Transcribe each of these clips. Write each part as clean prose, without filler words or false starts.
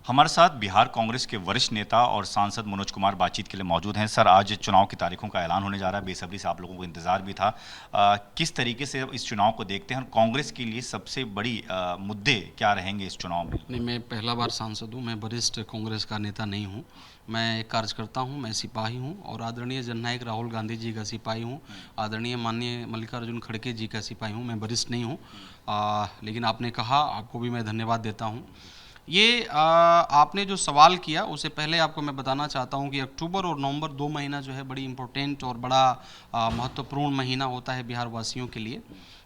हमारे साथ बिहार कांग्रेस के वरिष्ठ नेता और सांसद मनोज कुमार बातचीत के लिए मौजूद हैं। सर, आज चुनाव की तारीखों का ऐलान होने जा रहा है, बेसब्री से आप लोगों को इंतजार भी था। किस तरीके से इस चुनाव को देखते हैं और कांग्रेस के लिए सबसे बड़ी मुद्दे क्या रहेंगे इस चुनाव में? नहीं, मैं पहला बार सांसद हूँ। मैं वरिष्ठ कांग्रेस का नेता नहीं हूँ। मैं एक कार्यकर्ता हूँ, मैं सिपाही हूँ और आदरणीय जननायक राहुल गांधी जी का सिपाही हूँ। आदरणीय माननीय मल्लिकार्जुन खड़गे जी का सिपाही हूँ। मैं वरिष्ठ नहीं हूँ, लेकिन आपने कहा, आपको भी मैं धन्यवाद देता हूँ। ये आपने जो सवाल किया उससे पहले आपको मैं बताना चाहता हूँ कि अक्टूबर और नवंबर 2 महीना जो है बड़ी इम्पोर्टेंट और बड़ा महत्वपूर्ण महीना होता है बिहार वासियों के लिए।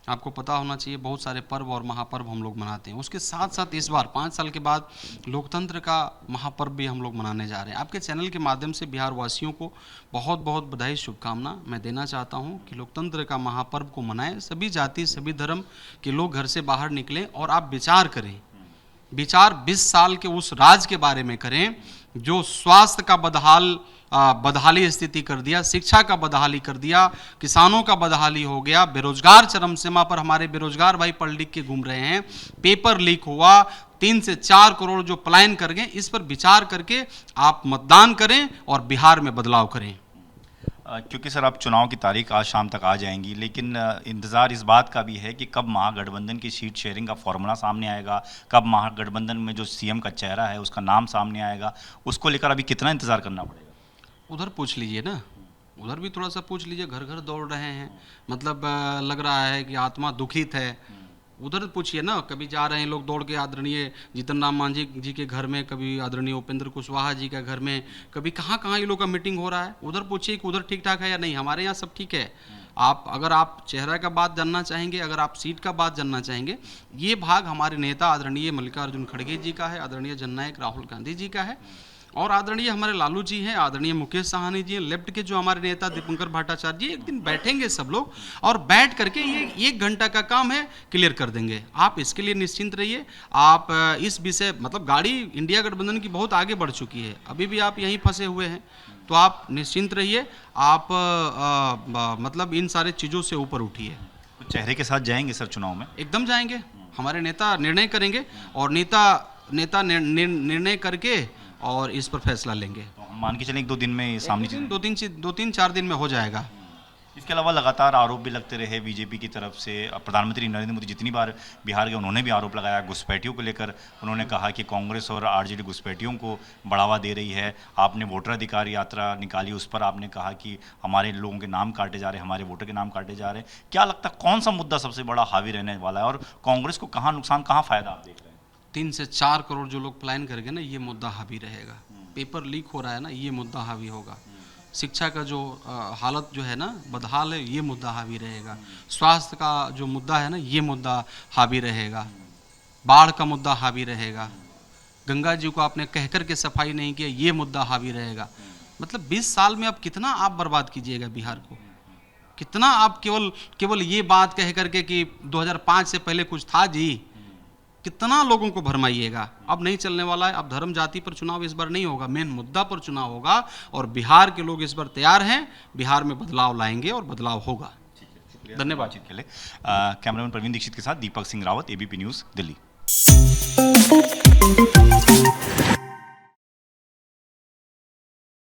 आपको पता होना चाहिए, बहुत सारे पर्व और महापर्व हम लोग मनाते हैं। उसके साथ साथ इस बार 5 साल के बाद लोकतंत्र का महापर्व भी हम लोग मनाने जा रहे हैं। आपके चैनल के माध्यम से बिहार वासियों को बहुत बहुत बधाई, शुभकामना मैं देना चाहता हूँ कि लोकतंत्र का महापर्व को मनाएं। सभी जाति, सभी धर्म के लोग घर से बाहर निकलें और आप विचार करें। विचार 20 साल के उस राज के बारे में करें जो स्वास्थ्य का बदहाली स्थिति कर दिया, शिक्षा का बदहाली कर दिया, किसानों का बदहाली हो गया, बेरोजगार चरम सीमा पर हमारे बेरोजगार भाई पढ़ लिख के घूम रहे हैं, पेपर लीक हुआ, 3 से 4 करोड़ जो पलायन कर गए। इस पर विचार करके आप मतदान करें और बिहार में बदलाव करें। क्योंकि सर, अब चुनाव की तारीख आज शाम तक आ जाएंगी, लेकिन इंतज़ार इस बात का भी है कि कब महागठबंधन की सीट शेयरिंग का फॉर्मूला सामने आएगा, कब महागठबंधन में जो सीएम का चेहरा है उसका नाम सामने आएगा। उसको लेकर अभी कितना इंतज़ार करना पड़ेगा? उधर पूछ लीजिए ना, उधर भी थोड़ा सा पूछ लीजिए। घर घर दौड़ रहे हैं, मतलब लग रहा है कि आत्मा दुखित है। उधर पूछिए ना, कभी जा रहे हैं लोग दौड़ के आदरणीय जीतन राम मांझी जी के घर में, कभी आदरणीय उपेंद्र कुशवाहा जी के घर में, कभी कहाँ कहाँ ये लोग का मीटिंग हो रहा है। उधर पूछिए कि उधर ठीक ठाक है या नहीं। हमारे यहाँ सब ठीक है। अगर आप चेहरा का बात जानना चाहेंगे, अगर आप सीट का बात जानना चाहेंगे, ये भाग हमारे नेता आदरणीय मल्लिकार्जुन खड़गे जी का है, आदरणीय जननायक राहुल गांधी जी का है और आदरणीय हमारे लालू जी हैं, आदरणीय मुकेश साहनी जी हैं। लेफ्ट के जो हमारे नेता दीपंकर भट्टाचार्य जी, एक दिन बैठेंगे सब लोग और बैठ करके ये 1 घंटा का काम है, क्लियर कर देंगे। आप इसके लिए निश्चिंत रहिए। आप इस विषय, मतलब गाड़ी इंडिया गठबंधन की बहुत आगे बढ़ चुकी है, अभी भी आप यहीं फंसे हुए हैं, तो आप निश्चिंत रहिए। आप मतलब इन सारे चीज़ों से ऊपर उठिए। तो चेहरे के साथ जाएंगे सर चुनाव में? एकदम जाएंगे। हमारे नेता निर्णय करेंगे और नेता निर्णय करके और इस पर फैसला लेंगे। तो हम मान के चलें 1-2 दिन में सामने 2-3-4 दिन में हो जाएगा। इसके अलावा लगातार आरोप भी लगते रहे बीजेपी की तरफ से। प्रधानमंत्री नरेंद्र मोदी जितनी बार बिहार गए उन्होंने भी आरोप लगाया घुसपैठियों को लेकर। उन्होंने कहा कि कांग्रेस और आरजेडी घुसपैठियों को बढ़ावा दे रही है। आपने वोटर अधिकार यात्रा निकाली, उस पर आपने कहा कि हमारे लोगों के नाम काटे जा रहे हैं, हमारे वोटर के नाम काटे जा रहे हैं। क्या लगता है कौन सा मुद्दा सबसे बड़ा हावी रहने वाला है और कांग्रेस को कहाँ नुकसान, कहाँ फायदा आप देख रहे हैं? 3 से 4 करोड़ जो लोग पलायन करके ना, ये मुद्दा हावी रहेगा। पेपर लीक हो रहा है ना, ये मुद्दा हावी होगा। शिक्षा का जो हालत जो है ना बदहाल है, ये मुद्दा हावी रहेगा। स्वास्थ्य का जो मुद्दा है ना, ये मुद्दा हावी रहेगा। बाढ़ का मुद्दा हावी रहेगा। गंगा जी को आपने कह कर के सफाई नहीं किया, ये मुद्दा हावी रहेगा। मतलब 20 साल में अब कितना आप बर्बाद कीजिएगा बिहार को? कितना आप केवल ये बात कह करके कि 2005 से पहले कुछ था जी, कितना लोगों को भरमाइएगा? अब नहीं चलने वाला है। अब धर्म जाति पर चुनाव इस बार नहीं होगा, मेन मुद्दा पर चुनाव होगा और बिहार के लोग इस बार तैयार हैं। बिहार में बदलाव लाएंगे और बदलाव होगा। धन्यवाद के लिए। कैमरामैन प्रवीण दीक्षित के साथ दीपक सिंह रावत, एबीपी न्यूज़, दिल्ली।